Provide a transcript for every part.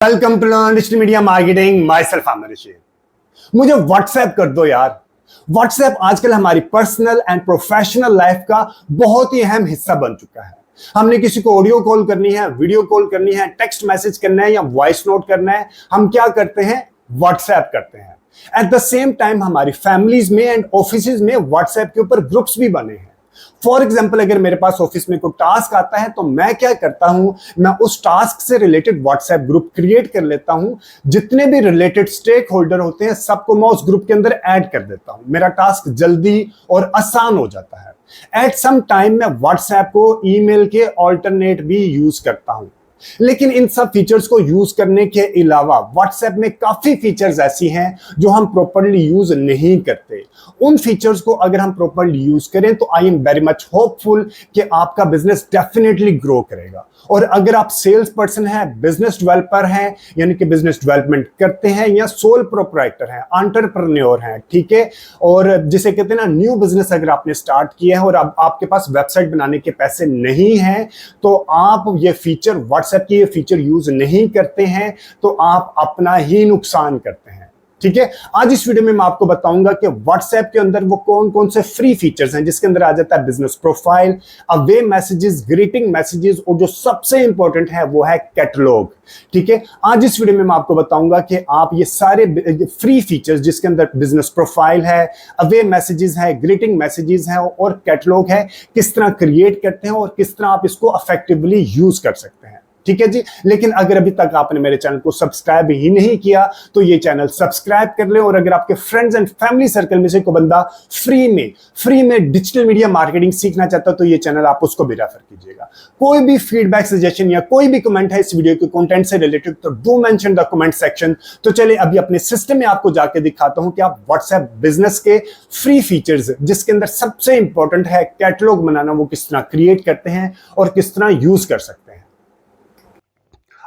Welcome to digital media marketing. Myself Aamir Rashid. मुझे WhatsApp कर दो यार। व्हाट्सएप आजकल हमारी पर्सनल एंड प्रोफेशनल लाइफ का बहुत ही अहम हिस्सा बन चुका है। हमने किसी को ऑडियो कॉल करनी है, वीडियो कॉल करनी है, टेक्स्ट मैसेज करना है या वॉइस नोट करना है, हम क्या करते हैं? व्हाट्सएप करते हैं। एट द सेम टाइम हमारी फैमिलीज में एंड ऑफिस में व्हाट्सएप के ऊपर ग्रुप्स भी बने हैं। फॉर एग्जाम्पल, अगर मेरे पास ऑफिस में कोई टास्क आता है तो मैं क्या करता हूं, मैं उस टास्क से रिलेटेड व्हाट्सएप ग्रुप क्रिएट कर लेता हूं। जितने भी रिलेटेड स्टेक होल्डर होते हैं सबको मैं उस ग्रुप के अंदर ऐड कर देता हूं। मेरा टास्क जल्दी और आसान हो जाता है। एट सम टाइम मैं व्हाट्सएप को ईमेल के ऑल्टरनेट भी यूज करता हूं। लेकिन इन सब फीचर्स को यूज करने के अलावा व्हाट्सएप में काफी फीचर्स ऐसी हैं जो हम प्रॉपर्ली यूज नहीं करते। उन फीचर्स को अगर हम प्रॉपर्ली यूज करें तो I am very much hopeful कि आपका बिजनेस डेफिनेटली ग्रो करेगा। और अगर आप सेल्स पर्सन हैं, बिजनेस डेवलपर हैं, यानी कि बिजनेस डेवलपमेंट करते हैं, या सोल प्रोप्राइटर हैं, एंटरप्रेन्योर हैं, ठीक है, और जिसे कहते हैं ना न्यू बिजनेस अगर आपने स्टार्ट किया है और अब आपके पास वेबसाइट बनाने के पैसे नहीं हैं, तो आप ये फीचर व्हाट्सएप की ये फीचर यूज नहीं करते हैं तो आप अपना ही नुकसान करते हैं। ठीक है, आज इस वीडियो में मैं आपको बताऊंगा कि व्हाट्सएप के अंदर वो कौन कौन से फ्री फीचर्स हैं जिसके अंदर आ जाता है business profile, away messages, greeting messages, और जो सबसे इंपॉर्टेंट है वो है कैटलॉग। ठीक है, आज इस वीडियो में मैं आपको बताऊंगा कि आप ये सारे फ्री फीचर्स जिसके अंदर बिजनेस प्रोफाइल है, अवे मैसेजेस है, ग्रीटिंग मैसेजेस है और कैटलॉग है, किस तरह क्रिएट करते हैं और किस तरह आप इसको इफेक्टिवली यूज कर सकते हैं। ठीक है जी, लेकिन अगर अभी तक आपने मेरे चैनल को सब्सक्राइब ही नहीं किया तो ये चैनल सब्सक्राइब कर ले। और अगर आपके फ्रेंड्स एंड फैमिली सर्कल में से कोई बंदा फ्री में डिजिटल मीडिया मार्केटिंग सीखना चाहता तो ये चैनल आप उसको भी रेफर कीजिएगा। कोई भी फीडबैक, सजेशन या कोई भी कमेंट है इस वीडियो के कंटेंट से रिलेटेड तो do mention the comment section. तो चलिए अभी अपने सिस्टम में आपको जाके दिखाता हूं कि आप व्हाट्सएप बिजनेस के फ्री फीचर्स जिसके अंदर सबसे इंपॉर्टेंट है कैटलॉग बनाना, वो किस तरह क्रिएट करते हैं और किस तरह यूज कर सकते हैं।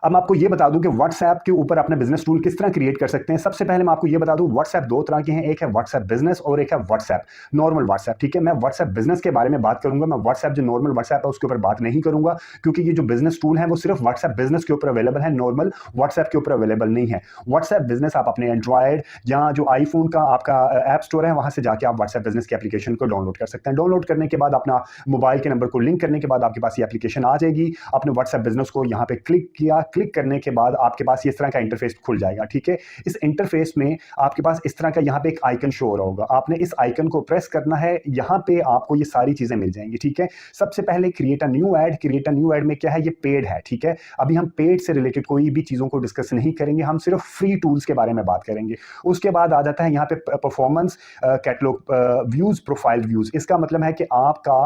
अब मैं आपको ये बता दूं कि व्हाट्सएप के ऊपर अपना बिजनेस टूल किस तरह क्रिएट कर सकते हैं। सबसे पहले मैं आपको ये बता दूं, व्हाट्सएप दो तरह के हैं, एक है व्हाट्सएप बिजनेस और एक है व्हाट्सएप नॉर्मल व्हाट्सएप। ठीक है, मैं व्हाट्सएप बिजनेस के बारे में बात करूंगा, मैं व्हाट्सएप जो नॉर्मल व्हाट्सएप है उसके ऊपर बात नहीं करूंगा, क्योंकि ये जो बिजनेस टूल है वो सिर्फ व्हाट्सएप बिजनेस के ऊपर अवेलेबल है, नॉर्मल व्हाट्सएप के ऊपर अवेलेबल नहीं है। व्हाट्सएप बिजनेस आप अपने एंड्रॉयड या जो आईफोन का आपका ऐप स्टोर है वहां से जाके आप व्हाट्सएप बिजनेस की एप्लीकेशन को डाउनलोड कर सकते हैं। डाउनलोड करने के बाद अपना मोबाइल के नंबर को लिंक करने के बाद आपके पास ये एप्लीकेशन आ जाएगी। अपने व्हाट्सएप बिजनेस को यहाँ पे क्लिक किया, क्लिक करने के बाद आपके पास इस तरह का इंटरफेस खुल जाएगा। ठीक है, इस इंटरफेस में आपके पास इस तरह का यहाँ पे एक आइकन शो हो रहा होगा, आपने इस आइकन को प्रेस करना है, यहाँ पे आपको ये सारी चीजें मिल जाएंगी। ठीक है, सबसे पहले create a new add. Create a new add में क्या है, ये पेड है। ठीक है, अभी हम पेड से रिलेटेड कोई भी चीजों को डिस्कस नहीं करेंगे, हम सिर्फ फ्री टूल्स के बारे में बात करेंगे। उसके बाद आ जाता है यहाँ पे performance, catalogue views, profile views. इसका मतलब है कि आपका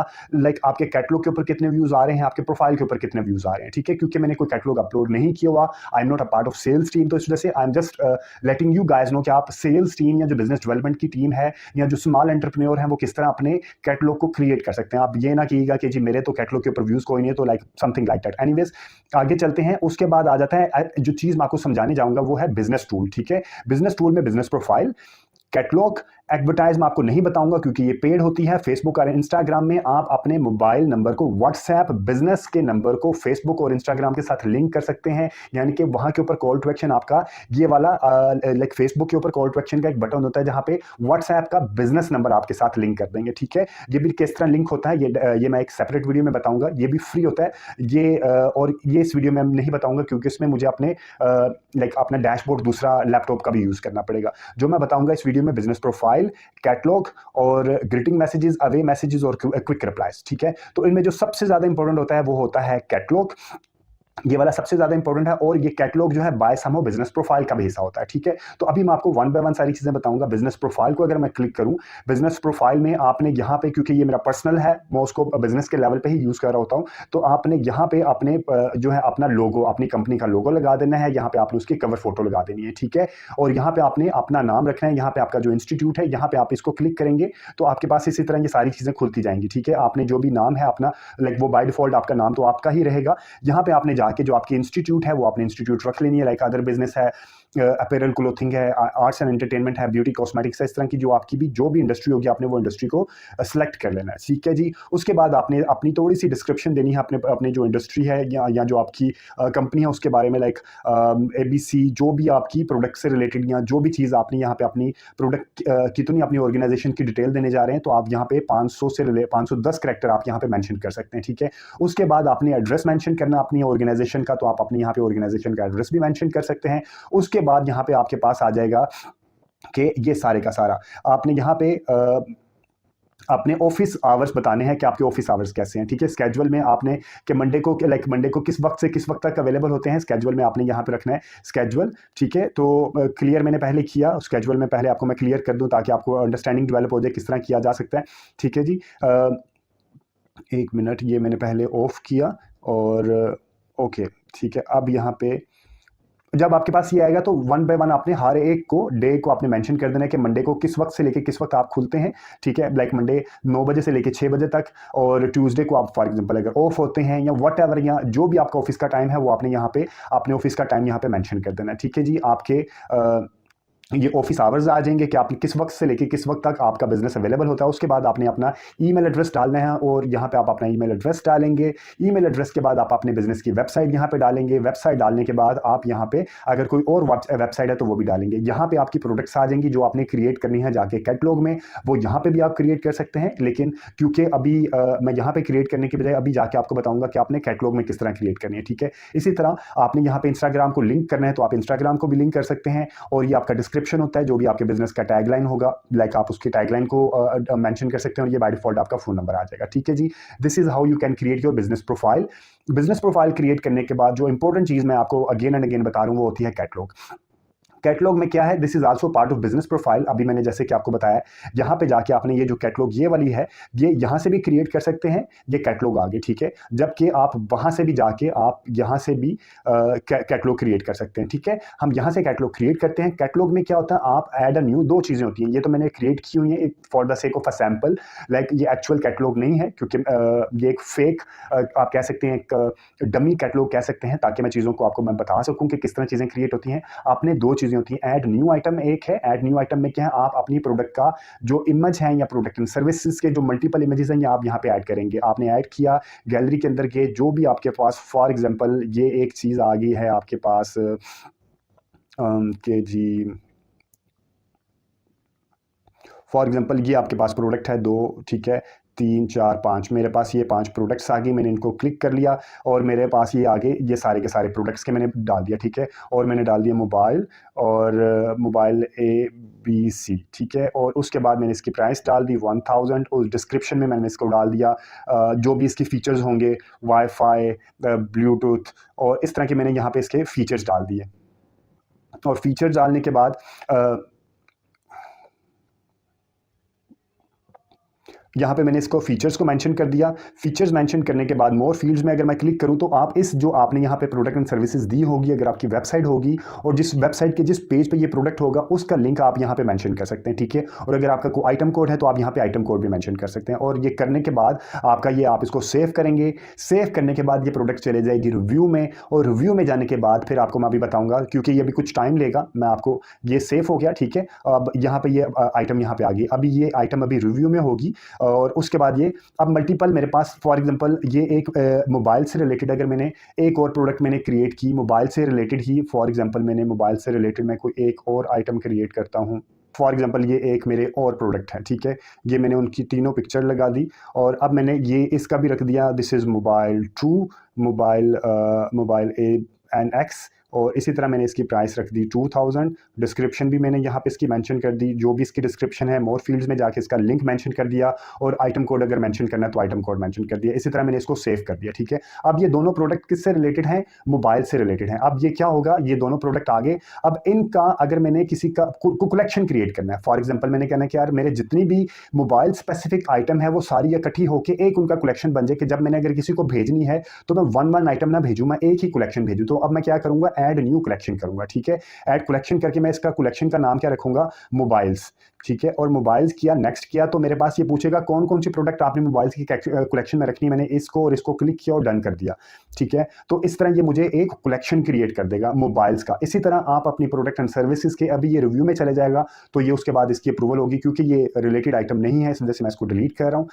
आपके कैटलॉग के ऊपर कितने व्यूज आ रहे हैं, आपके प्रोफाइल के ऊपर कितने व्यूज आ रहे हैं। ठीक है, क्योंकि मैंने कोई कैटलॉग अपलोड नहीं किया हुआ, I am not a part of sales team, तो इस वजह से I am just letting you guys know कि आप सेल्स टीम या जो बिजनेस डेवलपमेंट की टीम है या जो स्मॉल एंटरप्रेन्योर है वो किस तरह अपने कैटलॉग को क्रिएट कर सकते हैं। आप ये ना कीजिएगा कि जी मेरे तो कैटलॉग के ऊपर व्यूज कोई नहीं है, तो like something like that. Anyways आगे चलते हैं। उसके बाद आ जाता है जो चीज मैं आपको समझाने जाऊंगा वो है बिजनेस टूल। ठीक है, बिजनेस टूल में बिजनेस प्रोफाइल, कैटलॉग, एडवर्टाइज मैं आपको नहीं बताऊंगा क्योंकि ये पेड होती है। फेसबुक और इंस्टाग्राम में आप अपने मोबाइल नंबर को व्हाट्सएप बिजनेस के नंबर को फेसबुक और इंस्टाग्राम के साथ लिंक कर सकते हैं, यानी कि वहां के ऊपर कॉल टू एक्शन आपका ये वाला लाइक फेसबुक के ऊपर कॉल टू एक्शन का एक बटन होता है जहां पे व्हाट्सएप का बिजनेस नंबर आपके साथ लिंक कर देंगे। ठीक है, ये भी किस तरह लिंक होता है ये मैं एक सेपरेट वीडियो में बताऊंगा, ये भी फ्री होता है ये और ये इस वीडियो में नहीं बताऊंगा क्योंकि इसमें मुझे अपने अपना डैशबोर्ड दूसरा लैपटॉप का भी यूज करना पड़ेगा। जो मैं बताऊंगा इस वीडियो में बिजनेस प्रोफाइल, कैटलॉग और ग्रीटिंग मैसेजेस, अवे मैसेजेस और क्विक रिप्लाईज। ठीक है, तो इनमें जो सबसे ज्यादा इंपॉर्टेंट होता है वो होता है कैटलॉग। ये वाला सबसे ज्यादा इंपॉर्टेंट है और ये कैटलॉग जो है बाय सम बिजनेस प्रोफाइल का भी हिस्सा होता है। ठीक है, तो अभी मैं आपको वन बाय वन सारी चीजें बताऊंगा। बिजनेस प्रोफाइल को अगर मैं क्लिक करूं, बिजनेस प्रोफाइल में आपने यहाँ पे, क्योंकि ये मेरा पर्सनल है, मैं उसको बिजनेस के लेवल पे ही यूज कर रहा होता हूं, तो आपने यहाँ पे अपने जो है अपना लोगो, अपनी कंपनी का लोगो लगा देना है, यहाँ पे आपने उसकी कवर फोटो लगा देनी है। ठीक है, और यहाँ पे आपने अपना नाम रखना है, यहाँ पे आपका जो इंस्टीट्यूट है, यहाँ पे आप इसको क्लिक करेंगे तो आपके पास इसी तरह ये सारी चीजें खुलती जाएंगी। ठीक है, आपने जो भी नाम है अपना, वो बाय डिफॉल्ट आपका नाम तो आपका ही रहेगा। यहाँ पे आपने जाके जो आपकी इंस्टीट्यूट है वो अपने इंस्टीट्यूट रख लेनी है, लाइक अदर बिजनेस है अपैरल क्लोथिंग है, आर्ट्स एंड एंटरटेनमेंट है, ब्यूटी कॉस्मेटिक्स है, इस तरह की जो भी इंडस्ट्री होगी आपने वो इंडस्ट्री को सेलेक्ट कर लेना है, ठीक है जी। उसके बाद आपने अपनी थोड़ी सी डिस्क्रिप्शन देनी है अपने अपने जो इंडस्ट्री है या जो आपकी कंपनी है उसके बारे में, लाइक ABC, जो भी आपकी प्रोडक्ट से रिलेटेड या जो भी चीज़ आपने यहाँ पे अपनी प्रोडक्ट कितनी अपनी ऑर्गेनाइजेशन की डिटेल देने जा रहे हैं, तो आप यहाँ पे 510 कैरेक्टर आप यहाँ पे मेंशन कर सकते हैं, ठीक है। उसके बाद आपने एड्रेस मेंशन करना अपनी ऑर्गेनाइजेशन का, तो आप अपने यहाँ पे ऑर्गेनाइजेशन का एड्रेस भी मेंशन कर सकते हैं। उसके बाद यहाँ पे आपके पास आ जाएगा कि ये सारे का सारा आपने यहाँ पे अपने ऑफिस आवर्स बताने हैं कि आपके ऑफिस आवर्स कैसे हैं, ठीक है। स्केड्यूल में आपने कि मंडे को किस वक्त से किस वक्त तक अवेलेबल होते हैं, स्केड्यूल में आपने यहाँ पे रखना है स्केड्यूल, ठीक है। तो क्लियर मैंने पहले किया, स्केड्यूल में पहले आपको मैं क्लियर कर दूं ताकि आपको अंडरस्टैंडिंग डेवलप हो जाए किस तरह किया जा सकता है, ठीक है जी। एक मिनट, ये मैंने पहले ऑफ किया और ओके, ठीक है। अब यहाँ पे जब आपके पास ये आएगा तो वन बाय वन आपने हर एक को डे को आपने मेंशन कर देना है कि मंडे को किस वक्त से लेके किस वक्त आप खुलते हैं, ठीक है। लाइक मंडे 9 बजे से लेके 6 बजे तक, और ट्यूसडे को आप फॉर एग्जांपल अगर ऑफ होते हैं या वट एवर, या जो भी आपका ऑफिस का टाइम है वो आपने यहाँ पे अपने ऑफिस का टाइम यहाँ पे मेंशन कर देना है, ठीक है जी। आपके ये ऑफिस आवर्स आ जाएंगे कि आप किस वक्त से लेके किस वक्त तक आपका बिजनेस अवेलेबल होता है। उसके बाद आपने अपना ईमेल एड्रेस डालना है और यहाँ पे आप अपना ईमेल एड्रेस डालेंगे। ईमेल एड्रेस के बाद आप अपने बिजनेस की वेबसाइट यहाँ पे डालेंगे। वेबसाइट डालने के बाद आप यहाँ पे अगर कोई और वेबसाइट है तो वो भी डालेंगे। यहाँ पे आपकी प्रोडक्ट्स आ जाएंगी जो आपने क्रिएट करनी है जाके कैटलॉग में, वो यहाँ पे भी आप क्रिएट कर सकते हैं। लेकिन क्योंकि अभी मैं यहाँ पे क्रिएट करने की बजाय अभी जाके आपको बताऊंगा कि आपने कैटलॉग में किस तरह क्रिएट करनी है, ठीक है। इसी तरह आपने यहाँ पे इंस्टाग्राम को लिंक करना है तो आप इंस्टाग्राम को भी लिंक कर सकते हैं। और ये आपका डिस्क्रिप्शन होता है जो भी आपके बिजनेस का टैगलाइन होगा, लाइक आप उसकी टैगलाइन को मेंशन कर सकते हैं और ये बाय डिफॉल्ट आपका फोन नंबर आ जाएगा, ठीक है जी। This is how you can create your business profile. Business profile create करने के बाद जो इंपॉर्टेंट चीज मैं आपको अगेन एंड अगेन बता रहा हूं वो होती है कैटलॉग। कैटलॉग में क्या है, this is also part of business profile. अभी मैंने जैसे कि आपको बताया, यहाँ पे जाके आपने ये जो कैटलॉग ये वाली है ये यहाँ से भी क्रिएट कर सकते हैं, ये कैटलॉग आगे, ठीक है। जबकि आप वहाँ से भी जाके आप यहाँ से भी कैटलॉग क्रिएट कर सकते हैं, ठीक है। हम यहाँ से कैटलॉग क्रिएट करते हैं। कैटलॉग में क्या होता है, आप ऐड अ न्यू, दो चीज़ें होती हैं। ये तो मैंने क्रिएट की हुई है for the sake of a sample, like ये एक्चुअल कैटलॉग नहीं है क्योंकि ये एक फेक आप कह सकते हैं, एक डमी कैटलॉग कह सकते हैं, ताकि मैं चीज़ों को आपको मैं बता सकूँ कि किस तरह चीज़ें क्रिएट होती हैं। आपने दो चीज़ें होती हैं, ऐड न्यू आइटम एक है। ऐड न्यू आइटम में क्या है, आप अपनी प्रोडक्ट का जो इमेज है या प्रोडक्ट एंड सर्विसेज के जो मल्टीपल इमेजेस हैं आप यहाँ पे ऐड करेंगे। आपने ऐड किया गैलरी के अंदर के जो भी आपके पास, फॉर एग्जांपल ये एक चीज़ आ गई है आपके पास के जी, फॉर एग्जांपल ये आपके पास प्रोडक्ट है 2, ठीक है, 3, 4, 5, मेरे पास ये 5 प्रोडक्ट्स आ गए। मैंने इनको क्लिक कर लिया और मेरे पास ये आगे ये सारे के सारे प्रोडक्ट्स के मैंने डाल दिया, ठीक है। और मैंने डाल दिया मोबाइल और मोबाइल ABC, ठीक है। और उसके बाद मैंने इसकी प्राइस डाल दी 1000। उस डिस्क्रिप्शन में मैंने इसको डाल दिया जो भी इसके फीचर्स होंगे, वाईफाई, ब्लूटूथ और इस तरह के मैंने यहाँ पे इसके फीचर्स डाल दिए। और फीचर्स डालने के बाद यहाँ पे मैंने इसको फीचर्स को मेंशन कर दिया। फीचर्स मेंशन करने के बाद मोर फील्ड्स में अगर मैं क्लिक करूँ तो आप इस जो आपने यहाँ पे प्रोडक्ट एंड सर्विसेज दी होगी, अगर आपकी वेबसाइट होगी और जिस वेबसाइट के जिस पेज पे ये प्रोडक्ट होगा उसका लिंक आप यहाँ पे मेंशन कर सकते हैं, ठीक है। और अगर आपका कोई आइटम कोड है तो आप यहाँ पे आइटम कोड भी मेंशन कर सकते हैं। और ये करने के बाद आपका ये आप इसको सेव करेंगे। सेव करने के बाद ये प्रोडक्ट चले जाएगी रिव्यू में, और रिव्यू में जाने के बाद फिर आपको मैं अभी बताऊँगा, क्योंकि ये भी कुछ टाइम लेगा। मैं आपको, ये सेव हो गया, ठीक है। अब यहाँ पे ये आइटम यहाँ पे आ गई। अभी ये आइटम अभी रिव्यू में होगी और उसके बाद ये अब मल्टीपल मेरे पास, फॉर एग्जांपल ये एक मोबाइल से रिलेटेड अगर मैंने एक और प्रोडक्ट मैंने क्रिएट की मोबाइल से रिलेटेड ही, फॉर एग्जांपल मैंने मोबाइल से रिलेटेड मैं कोई एक और आइटम क्रिएट करता हूँ। फॉर एग्जांपल ये एक मेरे और प्रोडक्ट है, ठीक है। ये मैंने उनकी तीनों पिक्चर लगा दी और अब मैंने ये इसका भी रख दिया, this is mobile 2, mobile A&X। और इसी तरह मैंने इसकी प्राइस रख दी 2000। डिस्क्रिप्शन भी मैंने यहाँ पे इसकी मेंशन कर दी, जो भी इसकी डिस्क्रिप्शन है मोर फील्ड्स में जाके इसका लिंक मेंशन कर दिया। और आइटम कोड अगर मेंशन करना है तो आइटम कोड मेंशन कर दिया। इसी तरह मैंने इसको सेव कर दिया, ठीक है। अब ये दोनों प्रोडक्ट किससे रिलेटेड हैं, मोबाइल से रिलेटेड हैं। अब ये क्या होगा, ये दोनों प्रोडक्ट आगे, अब इनका अगर मैंने किसी का कलेक्शन क्रिएट करना है, फॉर एग्जाम्पल मैंने कहना है कि यार मेरे जितनी भी मोबाइल स्पेसिफिक आइटम है वो सारी इकट्ठी होकर एक उनका कलेक्शन बन जाए, कि जब मैंने अगर किसी को भेजनी है तो मैं वन आइटम ना भेजूँ, मैं एक ही कलेक्शन भेजूँ। तो अब मैं क्या करूँगा, ऐड न्यू कलेक्शन करूंगा, ठीक है। ऐड कलेक्शन करके मैं इसका कलेक्शन का नाम क्या रखूंगा, मोबाइल्स, ठीक है। और मोबाइल्स किया, नेक्स्ट किया, तो मेरे पास ये पूछेगा कौन कौन सी प्रोडक्ट आपने मोबाइल्स की कलेक्शन में रखनी है। मैंने इसको और इसको क्लिक किया और डन कर दिया, ठीक है। तो इस तरह ये मुझे एक कलेक्शन क्रिएट कर देगा मोबाइल्स का। इसी तरह आप अपनी प्रोडक्ट एंड सर्विसेज के, अभी ये रिव्यू में चले जाएगा तो ये उसके बाद इसकी अप्रूवल होगी, क्योंकि ये रिलेटेड आइटम नहीं है, इस वजह से मैं इसको डिलीट कर रहा हूँ,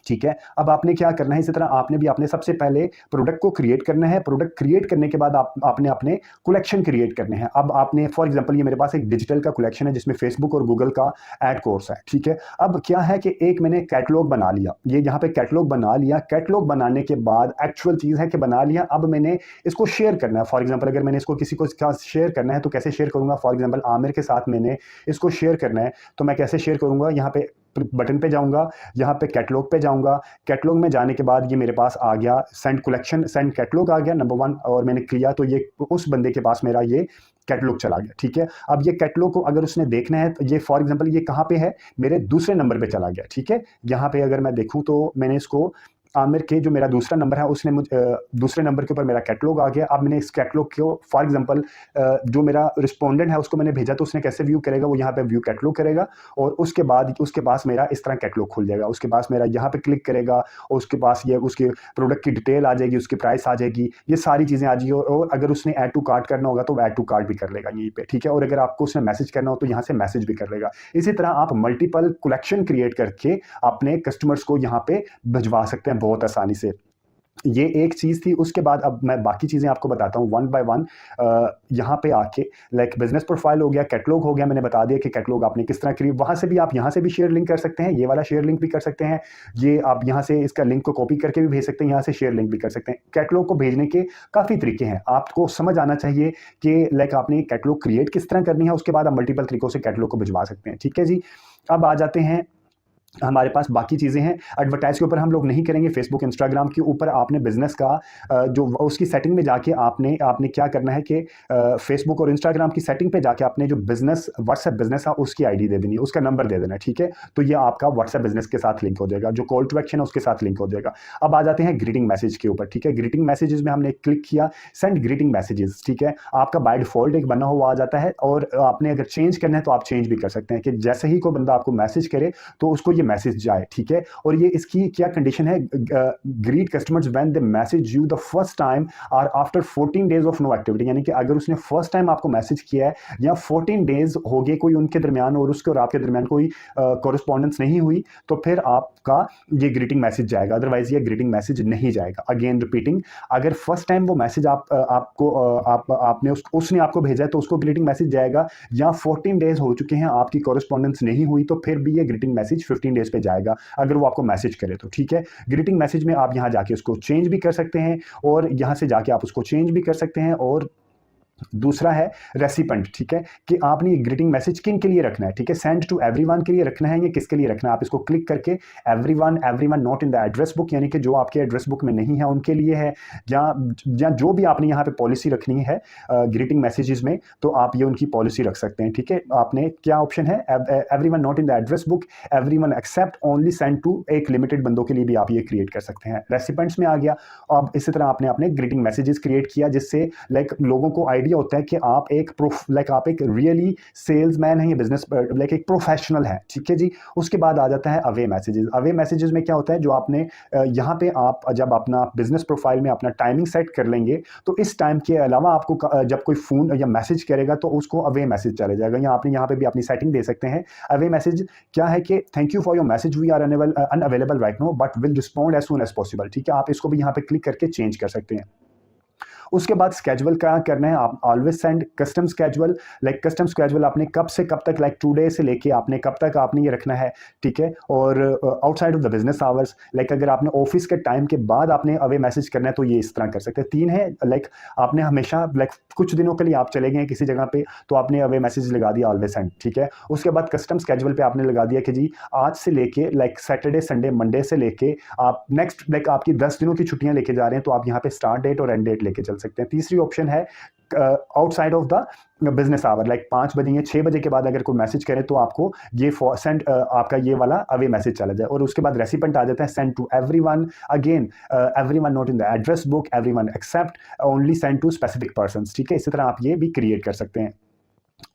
ठीक है। अब आपने क्या करना है, इसी तरह आपने भी अपने सबसे पहले प्रोडक्ट को क्रिएट करना है। प्रोडक्ट क्रिएट करने के बाद आपने अपने कलेक्शन क्रिएट करने हैं। अब आपने फॉर एग्जांपल ये मेरे पास एक डिजिटल का कलेक्शन है जिसमें फेसबुक और गूगल का एड कोर्स है, ठीक है। अब क्या है कि एक मैंने कैटलॉग बना लिया, ये यहाँ पे कैटलॉग बना लिया। कैटलॉग बनाने के बाद एक्चुअल चीज़ है कि बना लिया, अब मैंने इसको शेयर करना है। फॉर एग्जाम्पल अगर मैंने इसको किसी को शेयर करना है तो कैसे शेयर करूंगा, फॉर एग्जाम्पल आमिर के साथ मैंने इसको शेयर करना है तो मैं कैसे शेयर करूंगा, यहाँ पे बटन पे जाऊंगा, यहाँ पे कैटलॉग पे जाऊंगा। कैटलॉग में जाने के बाद ये मेरे पास आ गया सेंड कलेक्शन, सेंड कैटलॉग आ गया नंबर 1, और मैंने किया तो ये उस बंदे के पास मेरा ये कैटलॉग चला गया, ठीक है। अब ये कैटलॉग को अगर उसने देखना है तो ये फॉर एग्जांपल ये कहाँ पे है, मेरे दूसरे नंबर पे चला गया, ठीक है। यहाँ पे अगर मैं देखूँ तो मैंने इसको आमिर के जो मेरा दूसरा नंबर है उसने मुझे दूसरे नंबर के ऊपर मेरा कैटलॉग आ गया। अब मैंने इस कैटलॉग को फॉर एग्जांपल जो मेरा रिस्पोंडेंट है उसको मैंने भेजा तो उसने कैसे व्यू करेगा, वो यहाँ पे व्यू कैटलॉग करेगा और उसके बाद उसके पास मेरा इस तरह कैटलॉग खुल जाएगा। उसके पास मेरा यहाँ पे क्लिक करेगा और उसके पास ये उसके प्रोडक्ट की डिटेल आ जाएगी, उसकी प्राइस आ जाएगी, ये सारी चीज़ें आ जाएगी। और अगर उसने ऐड टू कार्ट करना होगा तो ऐड टू कार्ट भी कर लेगा यहीं पे, ठीक है। और अगर आपको उसने मैसेज करना हो तो यहाँ से मैसेज भी कर लेगा। इसी तरह आप मल्टीपल कलेक्शन क्रिएट करके अपने कस्टमर्स को यहाँ पे भिजवा सकते हैं बहुत आसानी से। ये एक चीज़ थी। उसके बाद अब मैं बाकी चीज़ें आपको बताता हूँ वन बाय वन। यहाँ पे आके लाइक बिजनेस प्रोफाइल हो गया, कैटलॉग हो गया, मैंने बता दिया कि कैटलॉग आपने किस तरह करी। वहाँ से भी आप यहाँ से भी शेयर लिंक कर सकते हैं, ये वाला शेयर लिंक भी कर सकते हैं, ये आप यहाँ से इसका लिंक को कॉपी करके भी भेज सकते हैं, यहाँ से शेयर लिंक भी कर सकते हैं। कैटलॉग को भेजने के काफ़ी तरीके हैं, आपको समझ आना चाहिए कि लाइक आपने कैटलॉग क्रिएट किस तरह करनी है, उसके बाद आप मल्टीपल तरीकों से कैटलॉग को भिजवा सकते हैं, ठीक है जी। अब आ जाते हैं हमारे पास बाकी चीज़ें हैं। एडवर्टाइज के ऊपर हम लोग नहीं करेंगे, फेसबुक इंस्टाग्राम के ऊपर आपने बिजनेस का जो उसकी सेटिंग में जाके आपने क्या करना है कि फेसबुक और इंस्टाग्राम की सेटिंग पे जाके आपने जो बिजनेस व्हाट्सएप बिजनेस है उसकी आईडी दे देनी है, उसका नंबर दे देना है, ठीक है। तो ये आपका व्हाट्सएप बिजनेस के साथ लिंक हो जाएगा, जो कॉल टू एक्शन है उसके साथ लिंक हो जाएगा। अब आ जाते हैं ग्रीटिंग मैसेज के ऊपर, ठीक है। ग्रीटिंग मैसेजेस में हमने क्लिक किया, सेंड ग्रीटिंग मैसेजेस, ठीक है। आपका बाय डिफॉल्ट एक बना हुआ आ जाता है और आपने अगर चेंज करना है तो आप चेंज भी कर सकते हैं कि जैसे ही कोई बंदा आपको मैसेज करे तो उसको ये मैसेज जाए, ठीक है। और ये इसकी क्या कंडीशन है, greet customers when they message you the first time और after 14 days of no activity, यानी कि अगर उसने फर्स्ट टाइम आपको मैसेज किया है या 14 डेज हो गए कोई उनके दरमियान और उसके और आपके दरमियान कोई कॉरेस्पॉन्डेंस नहीं हुई तो फिर आपका ये ग्रीटिंग मैसेज जाएगा, अदरवाइज ये ग्रीटिंग मैसेज नहीं जाएगा। अगेन रिपीटिंग, अगर फर्स्ट टाइम वो मैसेज आपने उसने आपको भेजा है तो उसको ग्रीटिंग मैसेज जाएगा, या 14 डेज हो चुके हैं आपकी कॉरेस्पॉन्डेंस नहीं हुई तो फिर भी ये ग्रीटिंग मैसेज 15 डेज पे जाएगा अगर वो आपको मैसेज करे तो, ठीक है। ग्रीटिंग मैसेज में आप यहां जाके उसको चेंज भी कर सकते हैं और यहां से जाके आप उसको चेंज भी कर सकते हैं। और दूसरा है रेसिपेंट, ठीक है, कि आपने ये ग्रीटिंग मैसेज किन के लिए रखना है, ठीक है। सेंड टू एवरीवन के लिए रखना है, ये किसके लिए रखना है, आप इसको क्लिक करके everyone not in the address book, यानी कि जो आपके एड्रेस बुक में नहीं है उनके लिए है, या जो भी आपने यहाँ पे पॉलिसी रखनी है ग्रीटिंग मैसेजेस में तो आप ये उनकी पॉलिसी रख सकते हैं, ठीक है। आपने क्या ऑप्शन है, everyone not in the address book, everyone except only send to, एक लिमिटेड बंदों के लिए भी आप ये क्रिएट कर सकते हैं। रेसिपेंट्स में आ गया। अब इसी तरह आपने अपने ग्रीटिंग मैसेजेस क्रिएट किया जिससे लाइक लोगों को आइडिया होता है कि आप एक रियली सेल्समैन है, ये बिजनेस लाइक एक प्रोफेशनल है, ठीक है जी। उसके बाद आ जाता है अवे मैसेजेस। अवे मैसेजेस में क्या होता है, जो आपने यहाँ पे आप जब अपना बिजनेस प्रोफाइल में अपना टाइमिंग सेट कर लेंगे तो इस टाइम के अलावा आपको जब कोई फोन या मैसेज करेगा तो उसको अवे मैसेज चले जाएगा, या आपने यहाँ पे भी अपनी सेटिंग दे सकते हैं। अवे मैसेज क्या है कि thank you for your message, we are unavailable right now but will respond as soon as possible, ठीक है। आप इसको भी यहाँ पे क्लिक करके चेंज कर सकते हैं। उसके बाद स्केजुअल क्या करना है, आप always send custom schedule, like custom schedule आपने कब से कब तक, लाइक टुडे से लेके आपने कब तक आपने ये रखना है, ठीक है। और outside of the business hours, like अगर आपने ऑफिस के टाइम के बाद आपने अवे मैसेज करना है तो ये इस तरह कर सकते हैं। 3 है, लाइक आपने हमेशा लाइक कुछ दिनों के लिए आप चले गए किसी जगह पे तो आपने अवे मैसेज लगा दिया ऑलवेज सेंड, ठीक है। उसके बाद कस्टम स्केजुअल पे आपने लगा दिया कि जी आज से लेके लाइक सैटरडे संडे मंडे से लेके आप नेक्स्ट लाइक आपकी 10 दिनों की छुट्टियां लेके जा रहे हैं तो आप यहाँ पे स्टार्ट डेट और एंड डेट लेके चल सकते हैं। तीसरी ऑप्शन है outside of the business hour, like 5 बजे या 6 बजे के बाद अगर कोई मैसेज करे तो आपको ये सेंड आपका ये वाला अवे मैसेज चला जाए। और उसके बाद रेसिपेंट आ जाता है send to everyone, again everyone not in the address book, everyone except, only send to specific persons, ठीक है। इसी तरह आप ये भी क्रिएट कर सकते हैं।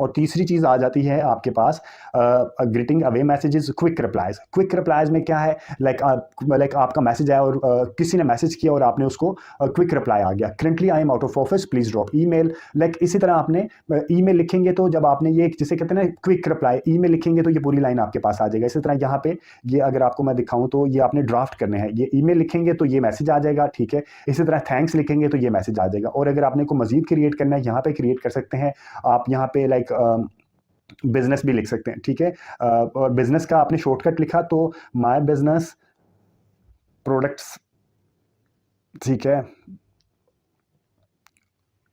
और तीसरी चीज़ आ जाती है आपके पास greeting away messages, quick replies. Quick replies में क्या है, लाइक आपका मैसेज आया और किसी ने मैसेज किया और आपने उसको क्विक रिप्लाई आ गया, currently I am out of office please drop email. Like इसी तरह आपने ईमेल लिखेंगे तो जब आपने ये जिसे कहते हैं ना क्विक रिप्लाई, ईमेल लिखेंगे तो ये पूरी लाइन आपके पास आ जाएगा। इसी तरह यहाँ पे ये अगर आपको मैं दिखाऊं तो ये आपने ड्राफ्ट करने हैं, ये ईमेल लिखेंगे तो ये मैसेज आ जाएगा, ठीक है। इसी तरह थैंक्स लिखेंगे तो ये मैसेज आ जाएगा। और अगर आपने को मजीद क्रिएट करना है यहाँ पे क्रिएट कर सकते हैं आप, यहाँ पे लाइक बिजनेस भी लिख सकते हैं, ठीक है। और बिजनेस का आपने शॉर्टकट लिखा तो माय बिजनेस प्रोडक्ट्स, ठीक है।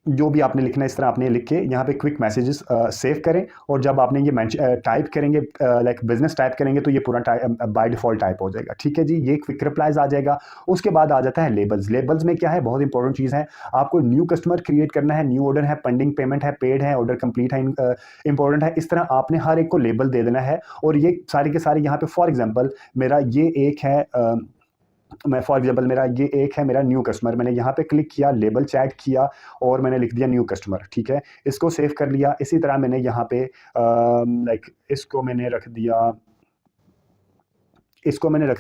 जो भी आपने लिखना है इस तरह आपने लिख के यहाँ पे क्विक मैसेजेस सेव करें। और जब आपने ये टाइप करेंगे लाइक बिजनेस टाइप करेंगे तो ये पूरा बाय डिफॉल्ट टाइप हो जाएगा, ठीक है जी। ये क्विक रिप्लाइज आ जाएगा। उसके बाद आ जाता है लेबल्स। लेबल्स में क्या है, बहुत इंपॉर्टेंट चीज़ है, आपको न्यू कस्टमर क्रिएट करना है, न्यू ऑर्डर है, पेंडिंग पेमेंट है, पेड है, ऑर्डर कंप्लीट है, इंपॉर्टेंट है। इस तरह आपने हर एक को लेबल दे देना है। और ये सारे के सारे यहाँ पे फॉर एग्जाम्पल मेरा ये एक है मेरा ये एक है मेरा न्यू कस्टमर, मैंने यहाँ पे क्लिक किया, लेबल चैट किया और मैंने लिख दिया न्यू कस्टमर, ठीक है। इसको सेव कर लिया। इसी तरह मैंने यहाँ पे लाइक इसको मैंने रख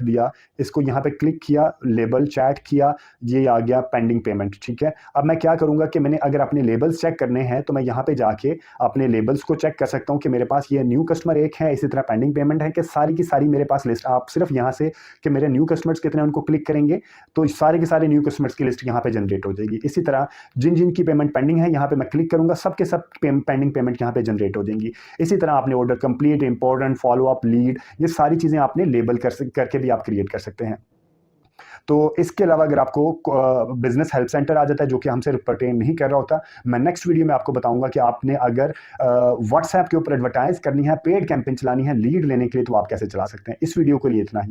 दिया, इसको यहाँ पे क्लिक किया, लेबल चैट किया, ये आ गया पेंडिंग पेमेंट, ठीक है। अब मैं क्या करूँगा कि मैंने अगर अपने लेबल्स चेक करने हैं तो मैं यहाँ पे जाके अपने लेबल्स को चेक कर सकता हूँ कि मेरे पास ये न्यू कस्टमर एक है, इसी तरह पेंडिंग पेमेंट है, कि सारी की सारी मेरे पास लिस्ट। आप सिर्फ यहाँ से कि मेरे न्यू कस्टमर्स कितने उनको क्लिक करेंगे तो सारे के सारे न्यू कस्टमर्स की लिस्ट यहाँ पे जनरेट हो जाएगी। इसी तरह जिन जिन की पेमेंट पेंडिंग है यहाँ पे मैं क्लिक करूँगा, सबके सब पेंडिंग पेमेंट यहाँ पे जनरेट हो जाएंगी। इसी तरह आपने order complete, important, follow up, lead, ये सारी चीज़ें आपने लेबल करके भी आप क्रिएट कर सकते हैं। तो इसके अलावा अगर आपको बिजनेस हेल्प सेंटर आ जाता है जो कि हमसे पर्टेन नहीं कर रहा होता, मैं नेक्स्ट वीडियो में आपको बताऊंगा कि आपने अगर व्हाट्सएप के ऊपर एडवर्टाइज करनी है, पेड कैंपेन चलानी है लीड लेने के लिए, तो आप कैसे चला सकते हैं। इस वीडियो के लिए इतना ही।